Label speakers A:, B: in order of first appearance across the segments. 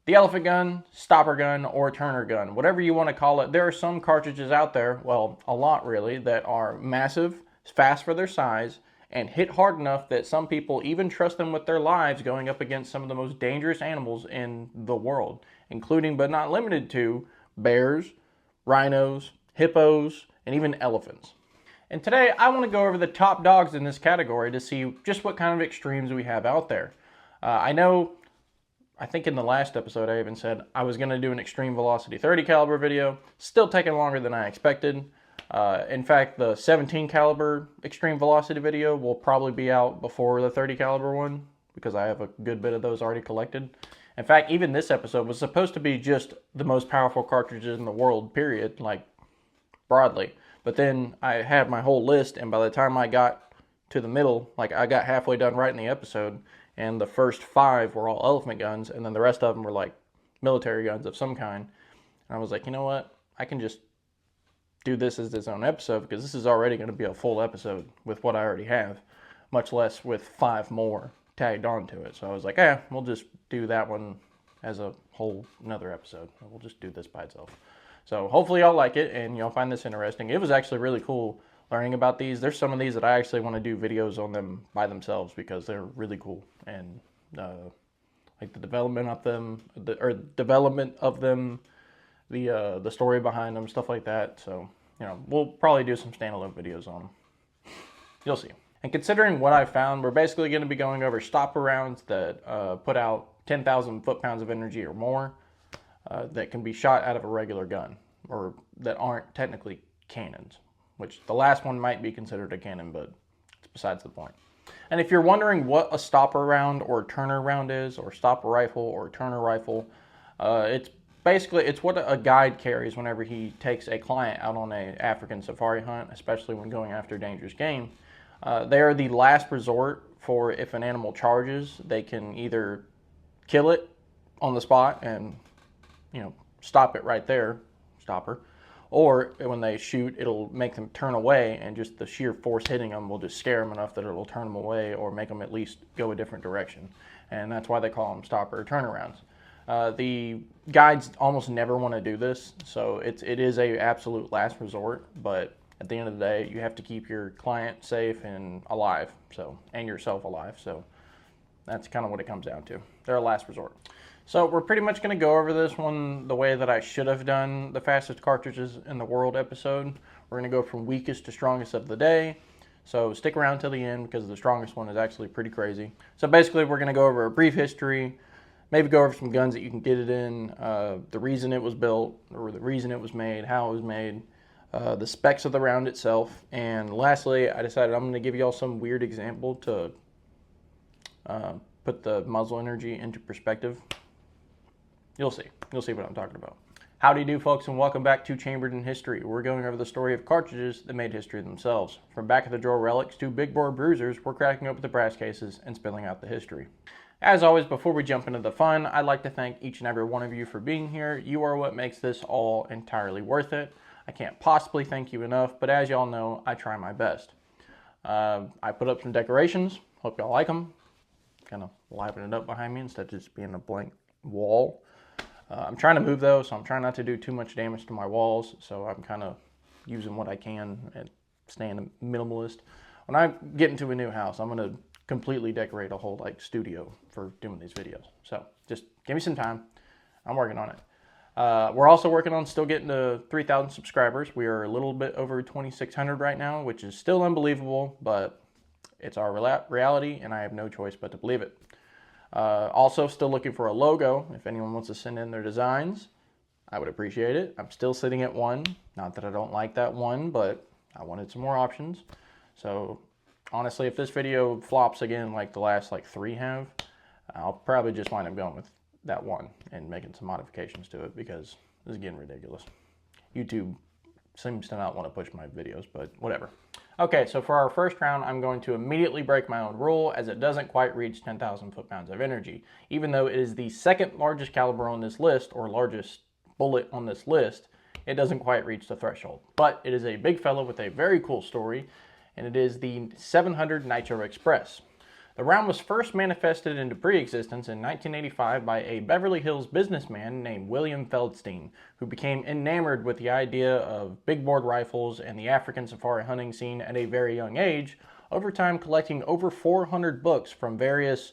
A: The elephant gun, stopper gun, or turner gun, whatever you want to call it. There are some cartridges out there, well, a lot really, that are massive, fast for their size, and hit hard enough that some people even trust them with their lives going up against some of the most dangerous animals in the world, including but not limited to bears, rhinos, hippos, and even elephants. And today I want to go over the top dogs in this category to see just what kind of extremes we have out there. I think in the last episode I even said I was going to do an extreme velocity 30 caliber video. Still taking longer than I expected. In fact, the 17 caliber extreme velocity video will probably be out before the 30 caliber one because I have a good bit of those already collected. In fact, even this episode was supposed to be just the most powerful cartridges in the world, period, like broadly. But then I had my whole list, and by the time I got to the middle, like I got halfway done writing the episode, and the first 5 were all elephant guns, and then the rest of them were like military guns of some kind. And I was like, you know what? I can just do this as its own episode because this is already going to be a full episode with what I already have, much less with 5 more tagged onto it. So I was like, we'll just do that one as a whole another episode. We'll just do this by itself. So hopefully y'all like it and y'all find this interesting. It was actually really cool learning about these. There's some of these that I actually want to do videos on them by themselves because they're really cool, and like the development of them, the story behind them, stuff like that. So we'll probably do some standalone videos on them. You'll see. And considering what I found, we're basically going to be going over stopper rounds that put out 10,000 foot-pounds of energy or more that can be shot out of a regular gun, or that aren't technically cannons, which the last one might be considered a cannon, but it's besides the point. And if you're wondering what a stopper round or turner round is, or stopper rifle or turner rifle, it's what a guide carries whenever he takes a client out on an African safari hunt, especially when going after dangerous game. They are the last resort for if an animal charges, they can either kill it on the spot and stop it right there, stopper, or when they shoot, it'll make them turn away, and just the sheer force hitting them will just scare them enough that it'll turn them away or make them at least go a different direction. And that's why they call them stopper or turnarounds. The guides almost never want to do this, so it is a absolute last resort, but at the end of the day, you have to keep your client safe and alive, and yourself alive, so that's kind of what it comes down to. They're a last resort. So we're pretty much going to go over this one the way that I should have done the fastest cartridges in the world episode. We're going to go from weakest to strongest of the day. So stick around till the end because the strongest one is actually pretty crazy. So basically we're going to go over a brief history, maybe go over some guns that you can get it in, the reason it was built, or the reason it was made, how it was made, the specs of the round itself, and lastly I decided I'm going to give y'all some weird example to put the muzzle energy into perspective. You'll see what I'm talking about. Howdy do, folks, and welcome back to Chambered in History. We're going over the story of cartridges that made history themselves. From back of the drawer relics to big bore bruisers, we're cracking open the brass cases and spilling out the history. As always, before we jump into the fun, I'd like to thank each and every one of you for being here. You are what makes this all entirely worth it. I can't possibly thank you enough, but as y'all know, I try my best. I put up some decorations. Hope y'all like them. Kind of liven it up behind me instead of just being a blank wall. I'm trying to move though, so I'm trying not to do too much damage to my walls, so I'm kind of using what I can and staying minimalist. When I get into a new house, I'm going to completely decorate a whole studio for doing these videos. So just give me some time. I'm working on it. We're also working on still getting to 3,000 subscribers. We are a little bit over 2,600 right now, which is still unbelievable, but it's our reality, and I have no choice but to believe it. Also, still looking for a logo. If anyone wants to send in their designs, I would appreciate it. I'm still sitting at one. Not that I don't like that one, but I wanted some more options. So honestly, if this video flops again like the last 3 have, I'll probably just wind up going with that one and making some modifications to it because this is getting ridiculous. YouTube seems to not want to push my videos, but whatever. Okay, so for our first round, I'm going to immediately break my own rule as it doesn't quite reach 10,000 foot-pounds of energy. Even though it is the second largest caliber on this list, or largest bullet on this list, it doesn't quite reach the threshold. But it is a big fellow with a very cool story, and it is the 700 Nitro Express. The round was first manifested into pre-existence in 1985 by a Beverly Hills businessman named William Feldstein, who became enamored with the idea of big board rifles and the African safari hunting scene at a very young age, over time collecting over 400 books from various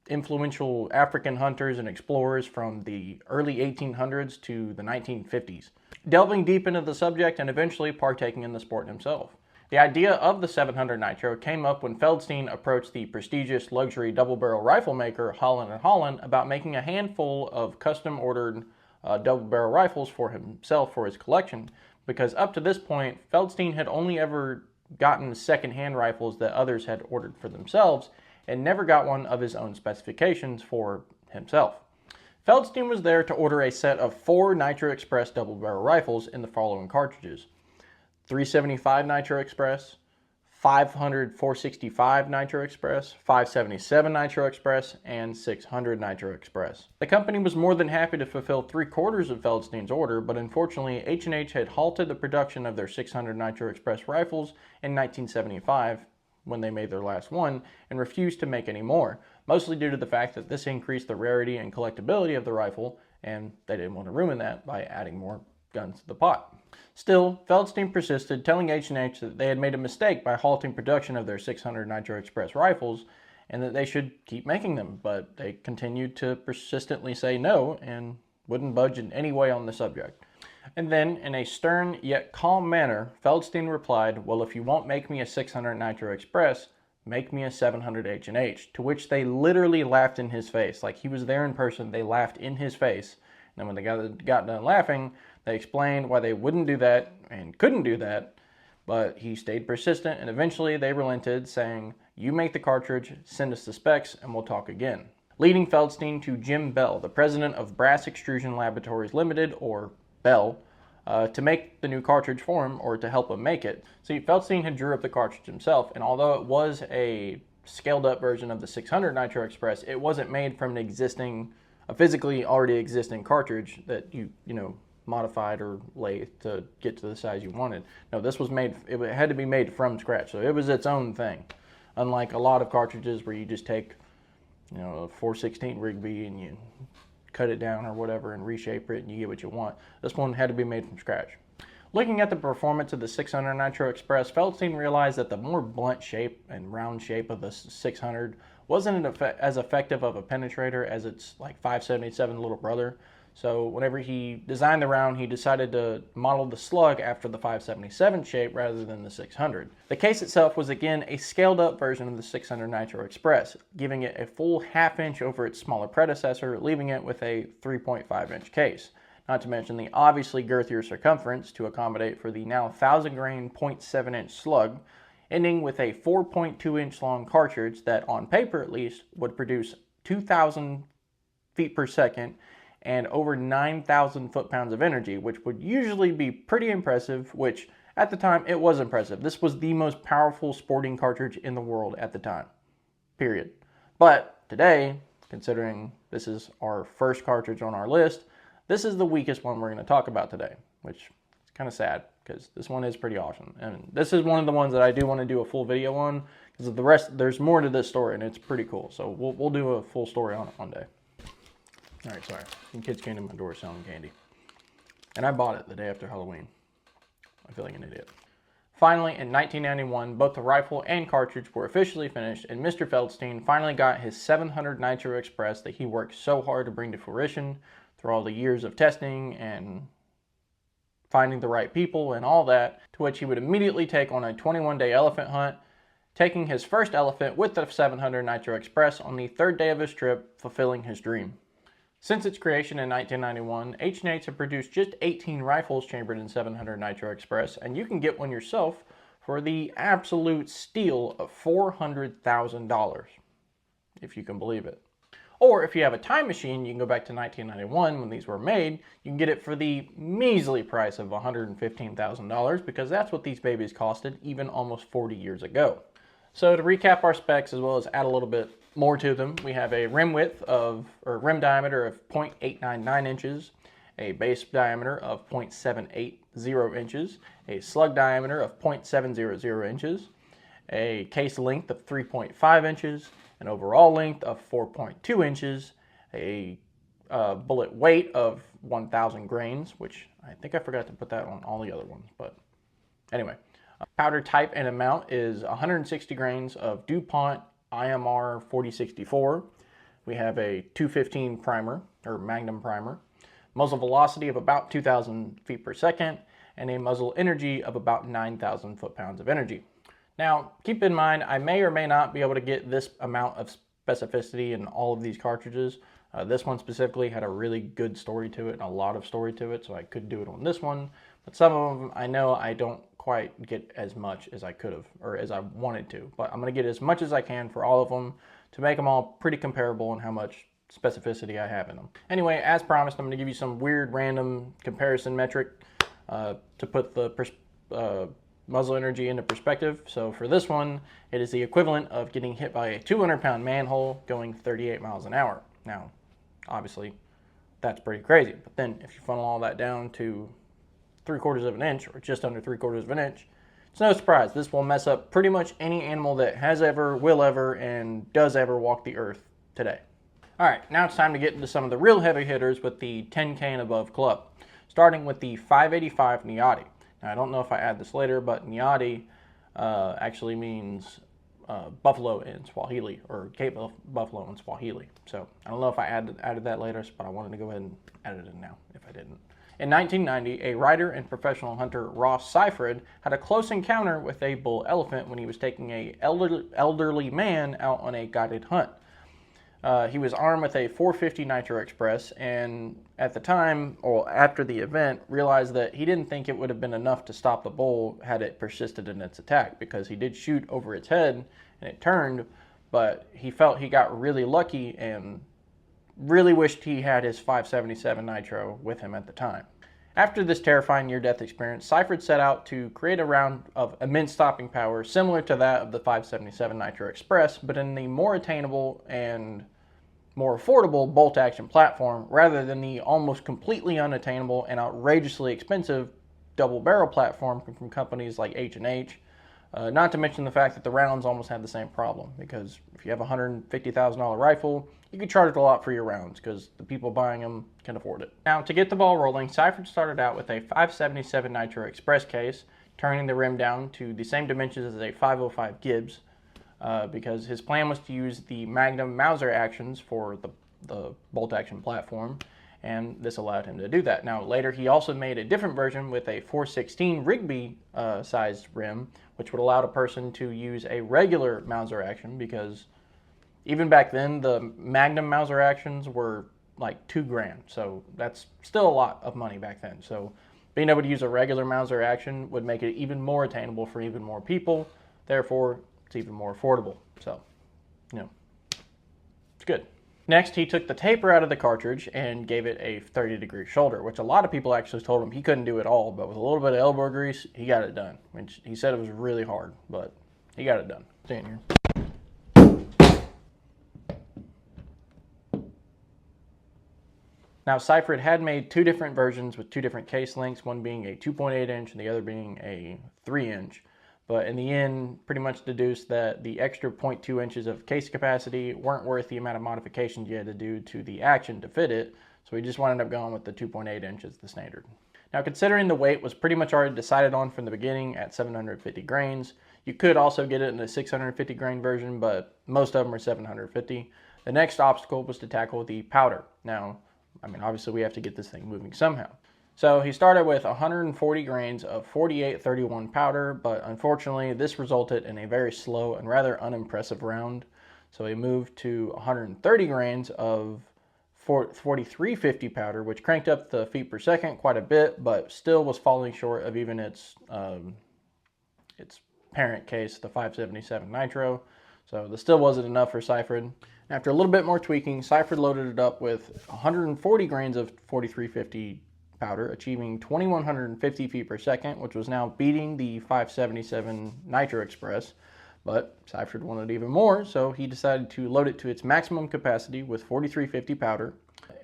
A: influential African hunters and explorers from the early 1800s to the 1950s, delving deep into the subject and eventually partaking in the sport himself. The idea of the 700 Nitro came up when Feldstein approached the prestigious luxury double-barrel rifle maker Holland & Holland about making a handful of custom-ordered double-barrel rifles for himself for his collection, because up to this point, Feldstein had only ever gotten second-hand rifles that others had ordered for themselves and never got one of his own specifications for himself. Feldstein was there to order a set of 4 Nitro Express double-barrel rifles in the following cartridges: 375 Nitro Express, 500 465 Nitro Express, 577 Nitro Express, and 600 Nitro Express. The company was more than happy to fulfill 3/4 of Feldstein's order, but unfortunately H&H had halted the production of their 600 Nitro Express rifles in 1975, when they made their last one, and refused to make any more, mostly due to the fact that this increased the rarity and collectability of the rifle, and they didn't want to ruin that by adding more guns to the pot. Still, Feldstein persisted, telling H&H that they had made a mistake by halting production of their 600 Nitro Express rifles and that they should keep making them, but they continued to persistently say no and wouldn't budge in any way on the subject. And then, in a stern yet calm manner, Feldstein replied, "Well, if you won't make me a 600 Nitro Express, make me a 700 H&H," to which they literally laughed in his face. Like, he was there in person, they laughed in his face. And then when they got done laughing, they explained why they wouldn't do that and couldn't do that, but he stayed persistent, and eventually they relented, saying, "You make the cartridge, send us the specs, and we'll talk again." Leading Feldstein to Jim Bell, the president of Brass Extrusion Laboratories Limited, or Bell, to make the new cartridge for him, or to help him make it. See, Feldstein had drew up the cartridge himself, and although it was a scaled-up version of the 600 Nitro Express, it wasn't made from a physically already existing cartridge that you modified or lathed to get to the size you wanted. No, this was made, it had to be made from scratch, so it was its own thing. Unlike a lot of cartridges where you just take, a 4/16 Rigby and you cut it down or whatever and reshape it and you get what you want. This one had to be made from scratch. Looking at the performance of the 600 Nitro Express, Feldstein realized that the more blunt shape and round shape of the 600 wasn't as effective of a penetrator as its 577 little brother. So whenever he designed the round, he decided to model the slug after the 577 shape rather than the 600. The case itself was again a scaled up version of the 600 Nitro Express, giving it a full ½ inch over its smaller predecessor, leaving it with a 3.5 inch case. Not to mention the obviously girthier circumference to accommodate for the now 1,000 grain 0.7 inch slug, ending with a 4.2 inch long cartridge that, on paper at least, would produce 2,000 feet per second and over 9,000 foot-pounds of energy, which would usually be pretty impressive, which at the time it was impressive. This was the most powerful sporting cartridge in the world at the time, period. But today, considering this is our first cartridge on our list, this is the weakest one we're going to talk about today, which is kind of sad because this one is pretty awesome. And this is one of the ones that I do want to do a full video on because the rest, there's more to this story and it's pretty cool. So we'll do a full story on it one day. All right, sorry. Some kids came to my door selling candy. And I bought it the day after Halloween. I feel like an idiot. Finally, in 1991, both the rifle and cartridge were officially finished, and Mr. Feldstein finally got his 700 Nitro Express that he worked so hard to bring to fruition through all the years of testing and finding the right people and all that, to which he would immediately take on a 21-day elephant hunt, taking his first elephant with the 700 Nitro Express on the 3rd day of his trip, fulfilling his dream. Since its creation in 1991, H&H have produced just 18 rifles chambered in 700 Nitro Express, and you can get one yourself for the absolute steal of $400,000, if you can believe it. Or if you have a time machine, you can go back to 1991 when these were made. You can get it for the measly price of $115,000 because that's what these babies costed even almost 40 years ago. So to recap our specs as well as add a little bit more to them, we have a rim rim diameter of 0.899 inches, a base diameter of 0.780 inches, a slug diameter of 0.700 inches, a case length of 3.5 inches, an overall length of 4.2 inches, a bullet weight of 1,000 grains, which I think I forgot to put that on all the other ones, but anyway. Powder type and amount is 160 grains of DuPont IMR 4064. We have a 215 primer, or Magnum primer, muzzle velocity of about 2,000 feet per second, and a muzzle energy of about 9,000 foot-pounds of energy. Now, keep in mind, I may or may not be able to get this amount of specificity in all of these cartridges. This one specifically had a really good story to it and a lot of story to it, so I could do it on this one. But some of them, I know I don't quite get as much as I could have, or as I wanted to. But I'm going to get as much as I can for all of them to make them all pretty comparable in how much specificity I have in them. Anyway, as promised, I'm going to give you some weird random comparison metric to put the muzzle energy into perspective. So for this one, it is the equivalent of getting hit by a 200-pound manhole going 38 miles an hour. Now, obviously, that's pretty crazy. But then if you funnel all that down to 3/4 of an inch, or just under 3/4 of an inch, it's no surprise this will mess up pretty much any animal that has ever, will ever, and does ever walk the earth today. All right, now it's time to get into some of the real heavy hitters with the 10K and above club, starting with the 585 Nyati. Now, I don't know if I add this later, but Nyati actually means buffalo in Swahili, or Cape Buffalo in Swahili. So I don't know if I added that later, but I wanted to go ahead and add it in now if I didn't. In 1990, a writer and professional hunter, Ross Seifried, had a close encounter with a bull elephant when he was taking an elderly man out on a guided hunt. He was armed with a 450 Nitro Express, and at the time, or after the event, realized that he didn't think it would have been enough to stop the bull had it persisted in its attack, because he did shoot over its head and it turned, but he felt he got really lucky and really wished he had his 577 Nitro with him at the time. After this terrifying near-death experience, Seifried set out to create a round of immense stopping power similar to that of the 577 Nitro Express, but in the more attainable and more affordable bolt-action platform, rather than the almost completely unattainable and outrageously expensive double-barrel platform from companies like H&H. Not to mention the fact that the rounds almost had the same problem, because if you have a $150,000 rifle, you can charge a lot for your rounds because the people buying them can afford it. Now, to get the ball rolling, Seifried started out with a 577 Nitro Express case, turning the rim down to the same dimensions as a 505 Gibbs, because his plan was to use the Magnum Mauser actions for the bolt-action platform, and this allowed him to do that. Now, later he also made a different version with a 416 Rigby sized rim, which would allow a person to use a regular Mauser action, because even back then, the Magnum Mauser actions were like $2,000, so that's still a lot of money back then. So being able to use a regular Mauser action would make it even more attainable for even more people. Therefore, it's even more affordable. So, you know, it's good. Next, he took the taper out of the cartridge and gave it a 30-degree shoulder, which a lot of people actually told him he couldn't do it all, but with a little bit of elbow grease, he got it done. Which he said it was really hard, but he got it done. Stand here. Now, Seifried had made two different versions with two different case lengths, one being a 2.8 inch and the other being a 3 inch. But in the end, pretty much deduced that the extra 0.2 inches of case capacity weren't worth the amount of modifications you had to do to the action to fit it, so he just wound up going with the 2.8 inches, the standard. Now, considering the weight was pretty much already decided on from the beginning at 750 grains, you could also get it in a 650 grain version, but most of them are 750. The next obstacle was to tackle the powder. Now, I mean, obviously we have to get this thing moving somehow. So he started with 140 grains of 4831 powder, but unfortunately this resulted in a very slow and rather unimpressive round. So he moved to 130 grains of 4350 powder, which cranked up the feet per second quite a bit, but still was falling short of even its parent case, the 577 Nitro. So this still wasn't enough for Seifried. After a little bit more tweaking, Seifried loaded it up with 140 grains of 4350 powder, achieving 2150 feet per second, which was now beating the 577 Nitro Express. But Seifried wanted even more, so he decided to load it to its maximum capacity with 4350 powder,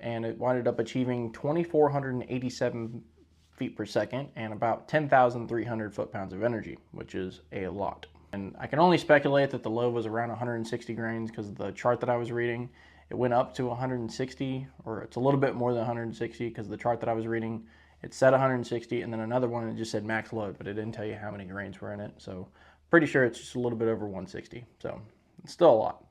A: and it wound up achieving 2487 feet per second and about 10,300 foot-pounds of energy, which is a lot. And I can only speculate that the low was around 160 grains because the chart that I was reading, it went up to 160, or it's a little bit more than 160 because the chart that I was reading, it said 160, and then another one, it just said max load, but it didn't tell you how many grains were in it. So pretty sure it's just a little bit over 160. So it's still a lot.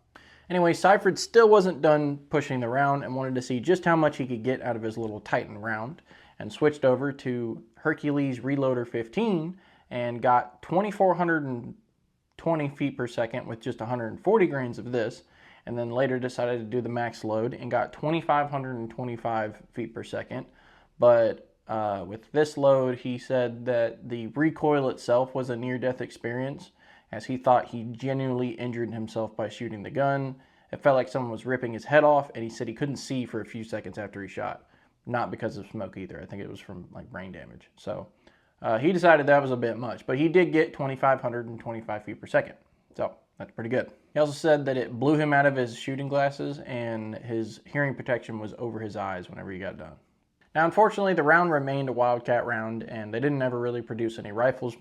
A: Anyway, Seifert still wasn't done pushing the round and wanted to see just how much he could get out of his little Titan round, and switched over to Hercules Reloader 15 and got 2,420 feet per second with just 140 grains of this, and then later decided to do the max load and got 2,525 feet per second. But with this load, he said that the recoil itself was a near-death experience, as he thought he genuinely injured himself by shooting the gun. It felt like someone was ripping his head off, and he said he couldn't see for a few seconds after he shot. Not because of smoke either. I think it was from like brain damage. So he decided that was a bit much, but he did get 2,525 feet per second. So that's pretty good. He also said that it blew him out of his shooting glasses, and his hearing protection was over his eyes whenever he got done. Now, unfortunately, the round remained a Wildcat round, and they didn't ever really produce any rifles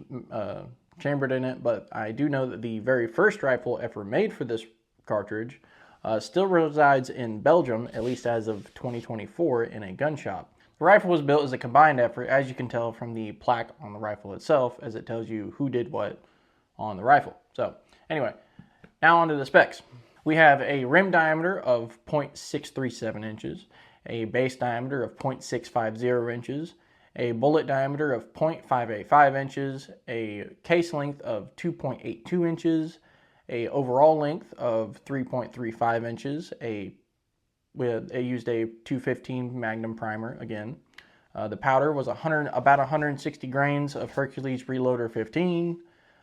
A: chambered in it, but I do know that the very first rifle ever made for this cartridge still resides in Belgium, at least as of 2024, in a gun shop. The rifle was built as a combined effort, as you can tell from the plaque on the rifle itself, as it tells you who did what on the rifle. So anyway, now onto the specs. We have a rim diameter of 0.637 inches, a base diameter of 0.650 inches, a bullet diameter of 0.585 inches, a case length of 2.82 inches, a overall length of 3.35 inches. I used a 215 Magnum primer again. The powder was about 160 grains of Hercules Reloader 15,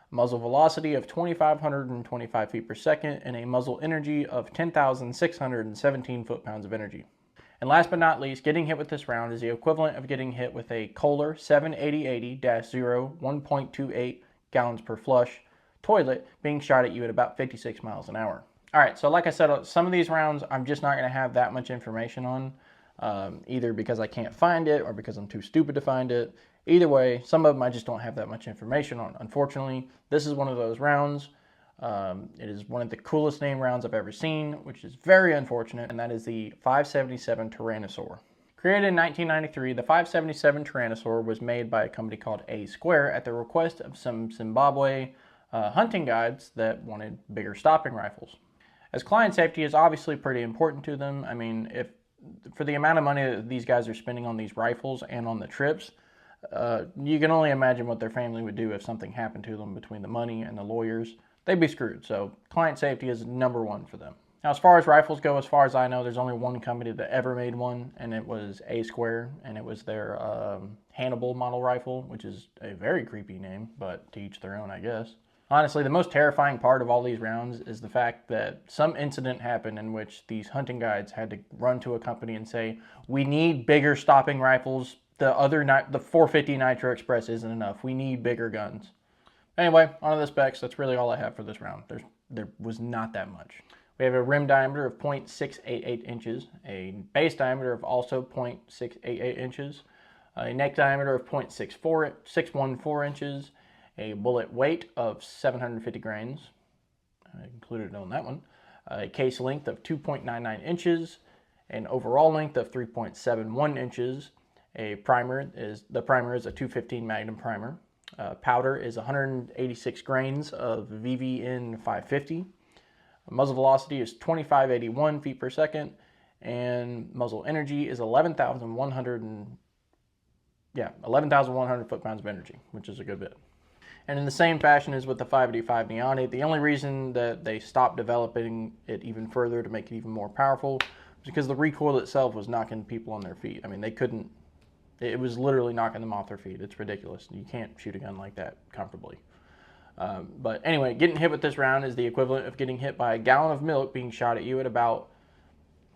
A: muzzle velocity of 2,525 feet per second, and a muzzle energy of 10,617 foot-pounds of energy. And last but not least, getting hit with this round is the equivalent of getting hit with a Kohler 780-80-0 1.28 gallons per flush toilet being shot at you at about 56 miles an hour. All right, so like I said, some of these rounds I'm just not going to have that much information on, either because I can't find it or because I'm too stupid to find it. Either way, some of them I just don't have that much information on. Unfortunately, this is one of those rounds. It is one of the coolest name rounds I've ever seen, which is very unfortunate, and that is the 577 Tyrannosaur. Created in 1993, the 577 Tyrannosaur was made by a company called A Square at the request of some Zimbabwe hunting guides that wanted bigger stopping rifles. As client safety is obviously pretty important to them. I mean, if for the amount of money that these guys are spending on these rifles and on the trips, you can only imagine what their family would do if something happened to them between the money and the lawyers. They'd be screwed. So client safety is number one for them. Now, as far as rifles go, as far as I know, there's only one company that ever made one, and it was A Square, and it was their Hannibal model rifle, which is a very creepy name, but to each their own, I guess. Honestly, the most terrifying part of all these rounds is the fact that some incident happened in which these hunting guides had to run to a company and say, we need bigger stopping rifles. The 450 Nitro Express isn't enough. We need bigger guns. Anyway, on to the specs. That's really all I have for this round. There was not that much. We have a rim diameter of 0.688 inches, a base diameter of also 0.688 inches, a neck diameter of 0.614 inches, a bullet weight of 750 grains, included on that one, a case length of 2.99 inches, an overall length of 3.71 inches, the primer is a 215 Magnum primer, powder is 186 grains of VVN 550, muzzle velocity is 2,581 feet per second, and muzzle energy is 11,100 foot-pounds of energy, which is a good bit. And in the same fashion as with the 585 Nyati, the only reason that they stopped developing it even further to make it even more powerful was because the recoil itself was knocking people on their feet. I mean, they couldn't, it was literally knocking them off their feet. It's ridiculous. You can't shoot a gun like that comfortably. But anyway, getting hit with this round is the equivalent of getting hit by a gallon of milk being shot at you at about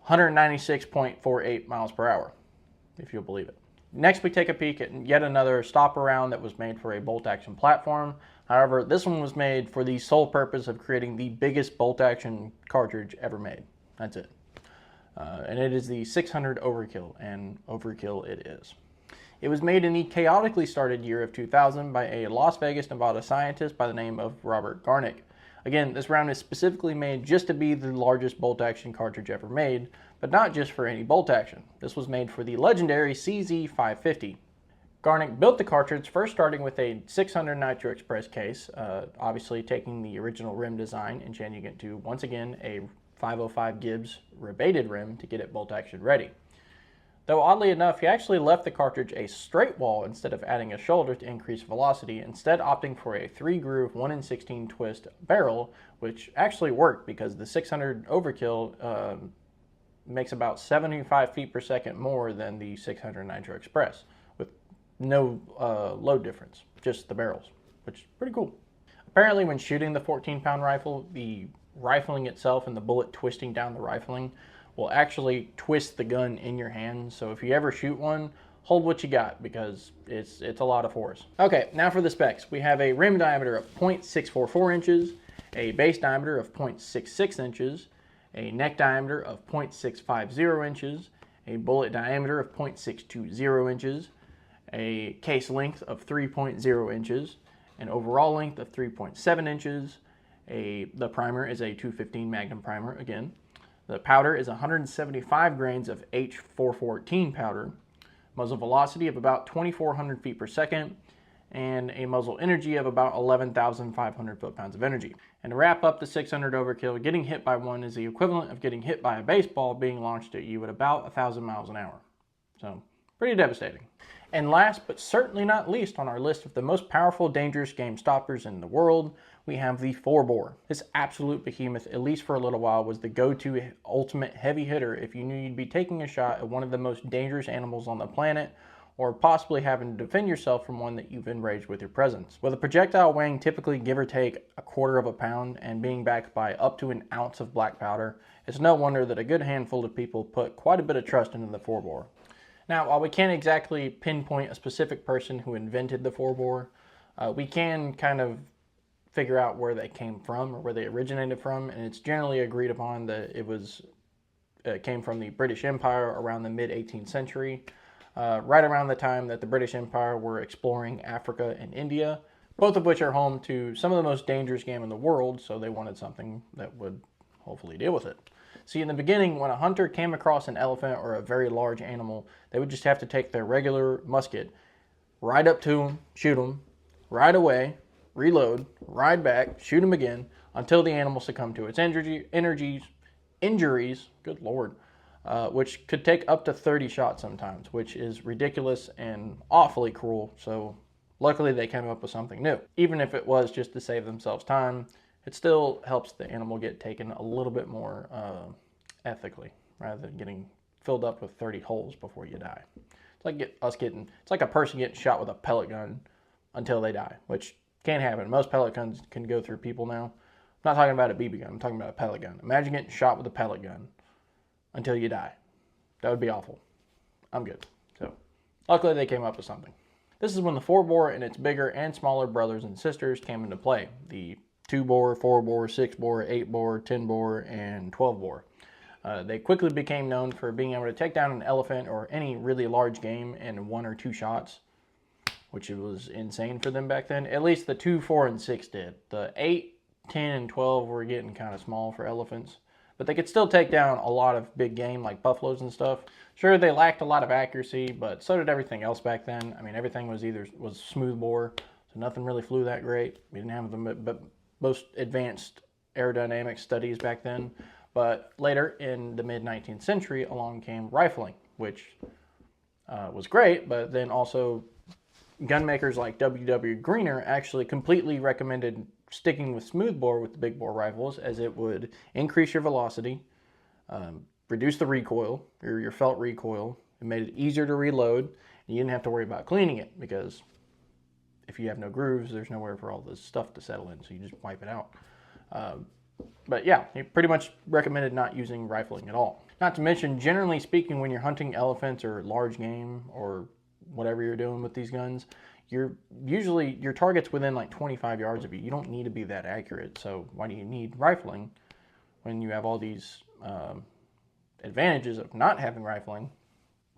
A: 196.48 miles per hour, if you'll believe it. Next, we take a peek at yet another stopper round that was made for a bolt-action platform. However, this one was made for the sole purpose of creating the biggest bolt-action cartridge ever made. That's it. And it is the 600 Overkill, and Overkill it is. It was made in the chaotically started year of 2000 by a Las Vegas, Nevada scientist by the name of Robert Garnick. Again, this round is specifically made just to be the largest bolt-action cartridge ever made, but not just for any bolt-action. This was made for the legendary CZ550. Garnick built the cartridge first starting with a 600 Nitro Express case, obviously taking the original rim design and changing it to, once again, a 505 Gibbs rebated rim to get it bolt-action ready. Though oddly enough, he actually left the cartridge a straight wall instead of adding a shoulder to increase velocity, instead opting for a 3-groove 1 in 16 twist barrel, which actually worked because the 600 Overkill makes about 75 feet per second more than the 600 Nitro Express, with no load difference, just the barrels, which is pretty cool. Apparently when shooting the 14-pound rifle, the rifling itself and the bullet twisting down the rifling will actually twist the gun in your hand. So if you ever shoot one, hold what you got because it's a lot of force. Okay, now for the specs. We have a rim diameter of 0.644 inches, a base diameter of 0.66 inches, a neck diameter of 0.650 inches, a bullet diameter of 0.620 inches, a case length of 3.0 inches, an overall length of 3.7 inches. The primer is a 215 Magnum primer again. The powder is 175 grains of H414 powder, muzzle velocity of about 2,400 feet per second, and a muzzle energy of about 11,500 foot-pounds of energy. And to wrap up the 600 Overkill, getting hit by one is the equivalent of getting hit by a baseball being launched at you at about 1,000 miles an hour. So, pretty devastating. And last but certainly not least on our list of the most powerful, dangerous game stoppers in the world, we have the 4-bore. This absolute behemoth, at least for a little while, was the go-to ultimate heavy hitter if you knew you'd be taking a shot at one of the most dangerous animals on the planet, or possibly having to defend yourself from one that you've enraged with your presence. With a projectile weighing typically give or take 1/4 pound and being backed by up to an ounce of black powder, it's no wonder that a good handful of people put quite a bit of trust into the 4-bore. Now, while we can't exactly pinpoint a specific person who invented the 4-bore, we can kind of figure out where they came from or where they originated from, and it's generally agreed upon that it came from the British Empire around the mid-18th century, right around the time that the British Empire were exploring Africa and India, both of which are home to some of the most dangerous game in the world, so they wanted something that would hopefully deal with it. See, in the beginning, when a hunter came across an elephant or a very large animal, they would just have to take their regular musket, ride up to him, shoot him, ride away, reload, ride back, shoot him again, until the animal succumbed to its injuries, good Lord, which could take up to 30 shots sometimes, which is ridiculous and awfully cruel. So luckily they came up with something new. Even if it was just to save themselves time, it still helps the animal get taken a little bit more ethically, rather than getting filled up with 30 holes before you die. It's like it's like a person getting shot with a pellet gun until they die, which can't happen. Most pellet guns can go through people now. I'm not talking about a BB gun, I'm talking about a pellet gun. Imagine getting shot with a pellet gun until you die. That would be awful. I'm good. So, luckily they came up with something. This is when the 4-bore and its bigger and smaller brothers and sisters came into play. The 2-bore, 4-bore, 6-bore, 8-bore, 10-bore, and 12-bore. They quickly became known for being able to take down an elephant or any really large game in 1 or 2 shots, which was insane for them back then. At least the 2, 4, and 6 did. The 8, 10, and 12 were getting kind of small for elephants, but they could still take down a lot of big game like buffaloes and stuff. Sure, they lacked a lot of accuracy, but so did everything else back then. I mean, everything was smooth bore, so nothing really flew that great. We didn't have the most advanced aerodynamic studies back then. But later in the mid-19th century, along came rifling, which was great, but then also gun makers like W.W. Greener actually completely recommended sticking with smoothbore with the big bore rifles, as it would increase your velocity, reduce the recoil, or your felt recoil. It made it easier to reload, and you didn't have to worry about cleaning it, because if you have no grooves, there's nowhere for all this stuff to settle in, so you just wipe it out. But yeah, he pretty much recommended not using rifling at all. Not to mention, generally speaking, when you're hunting elephants or large game or whatever you're doing with these guns, your target's within like 25 yards of you. You don't need to be that accurate. So why do you need rifling when you have all these advantages of not having rifling?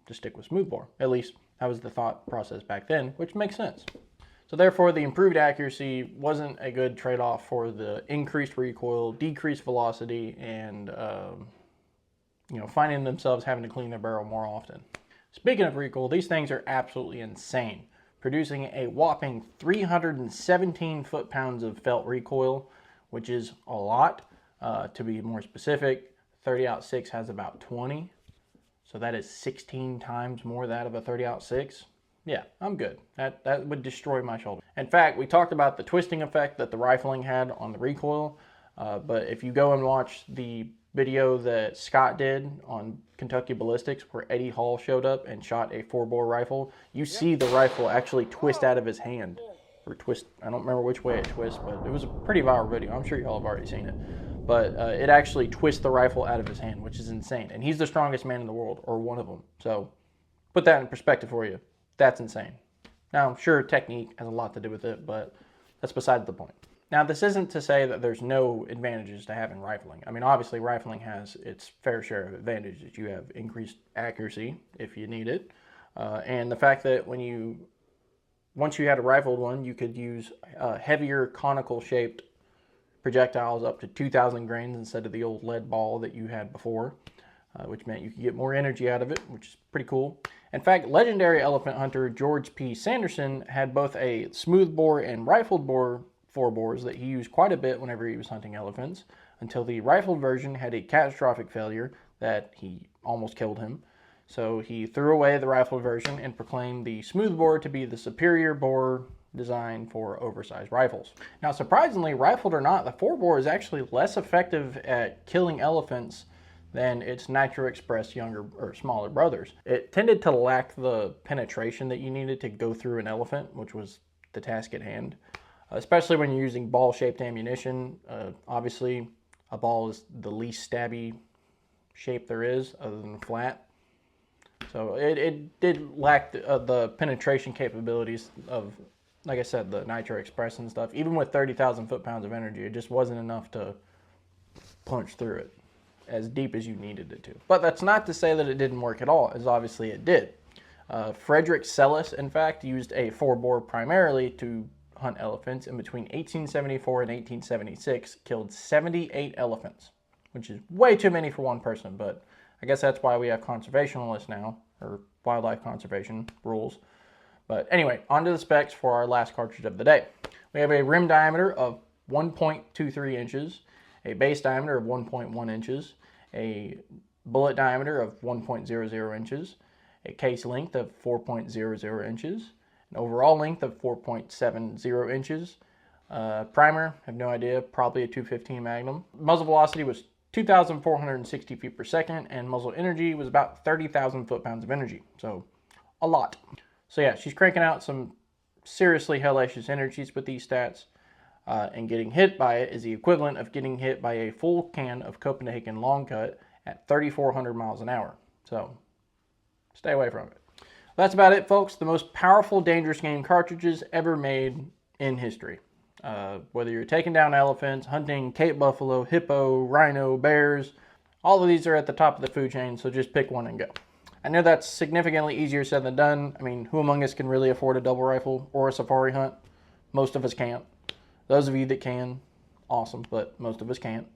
A: to stick with smoothbore. At least that was the thought process back then, which makes sense. So therefore, the improved accuracy wasn't a good trade-off for the increased recoil, decreased velocity, and finding themselves having to clean their barrel more often. Speaking of recoil, these things are absolutely insane, producing a whopping 317 foot-pounds of felt recoil, which is a lot. To be more specific, 30-06 has about 20, so that is 16 times more that of a 30-06. Yeah, I'm good. That would destroy my shoulder. In fact, we talked about the twisting effect that the rifling had on the recoil, but if you go and watch the video that Scott did on Kentucky Ballistics where Eddie Hall showed up and shot a 4-bore rifle, you see the rifle actually twist out of his hand. Or twist, I don't remember which way it twists, but it was a pretty viral video. I'm sure y'all have already seen it. But it actually twists the rifle out of his hand, which is insane. And he's the strongest man in the world, or one of them. So put that in perspective for you. That's insane. Now, I'm sure technique has a lot to do with it, but that's beside the point. Now, this isn't to say that there's no advantages to having rifling. I mean, obviously, rifling has its fair share of advantages. You have increased accuracy if you need it. And the fact that once you had a rifled one, you could use heavier conical-shaped projectiles up to 2,000 grains instead of the old lead ball that you had before, which meant you could get more energy out of it, which is pretty cool. In fact, legendary elephant hunter George P. Sanderson had both a smoothbore and rifled bore 4-bores that he used quite a bit whenever he was hunting elephants, until the rifled version had a catastrophic failure that he almost killed him. So he threw away the rifled version and proclaimed the smoothbore to be the superior bore designed for oversized rifles. Now, surprisingly, rifled or not, the 4-bore is actually less effective at killing elephants than its Nitro Express younger or smaller brothers. It tended to lack the penetration that you needed to go through an elephant, which was the task at hand. Especially when you're using ball-shaped ammunition. Obviously, a ball is the least stabby shape there is, other than flat. So it did lack the penetration capabilities of, like I said, the Nitro Express and stuff. Even with 30,000 foot-pounds of energy, it just wasn't enough to punch through it as deep as you needed it to. But that's not to say that it didn't work at all, as obviously it did. Frederick Sellis, in fact, used a 4-bore primarily to hunt elephants, and between 1874 and 1876 killed 78 elephants, which is way too many for one person, but I guess that's why we have conservationists now, or wildlife conservation rules. But anyway, on to the specs for our last cartridge of the day. We have a rim diameter of 1.23 inches, a base diameter of 1.1 inches, a bullet diameter of 1.00 inches, a case length of 4.00 inches, an overall length of 4.70 inches. Primer, I have no idea, probably a 215 Magnum. Muzzle velocity was 2,460 feet per second, and muzzle energy was about 30,000 foot-pounds of energy, so a lot. So yeah, she's cranking out some seriously hellacious energies with these stats, and getting hit by it is the equivalent of getting hit by a full can of Copenhagen long cut at 3,400 miles an hour, so stay away from it. That's about it, folks. The most powerful dangerous game cartridges ever made in history. Whether you're taking down elephants, hunting Cape buffalo, hippo, rhino, bears, all of these are at the top of the food chain, so just pick one and go. I know that's significantly easier said than done. I mean, who among us can really afford a double rifle or a safari hunt? Most of us can't. Those of you that can, awesome, but most of us can't.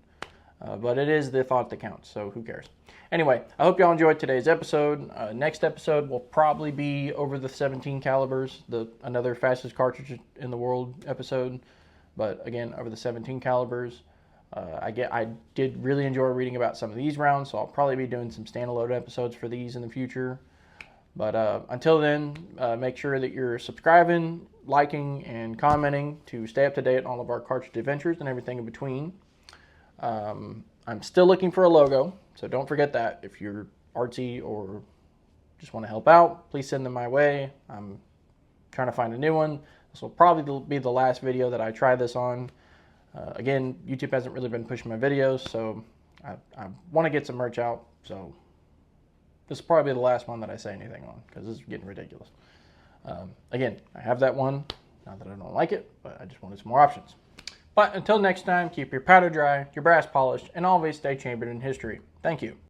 A: But it is the thought that counts, so who cares? Anyway, I hope y'all enjoyed today's episode. Next episode will probably be over the 17 calibers, another fastest cartridge in the world episode. But again, over the 17 calibers. I did really enjoy reading about some of these rounds, so I'll probably be doing some standalone episodes for these in the future. But until then, make sure that you're subscribing, liking, and commenting to stay up to date on all of our cartridge adventures and everything in between. I'm still looking for a logo, so don't forget that. If you're artsy or just want to help out, please send them my way. I'm trying to find a new one. This will probably be the last video that I try this on. Again, YouTube hasn't really been pushing my videos, so I want to get some merch out. So this will probably be the last one that I say anything on, because this is getting ridiculous. Again, I have that one. Not that I don't like it, but I just wanted some more options. But until next time, keep your powder dry, your brass polished, and always stay chambered in history. Thank you.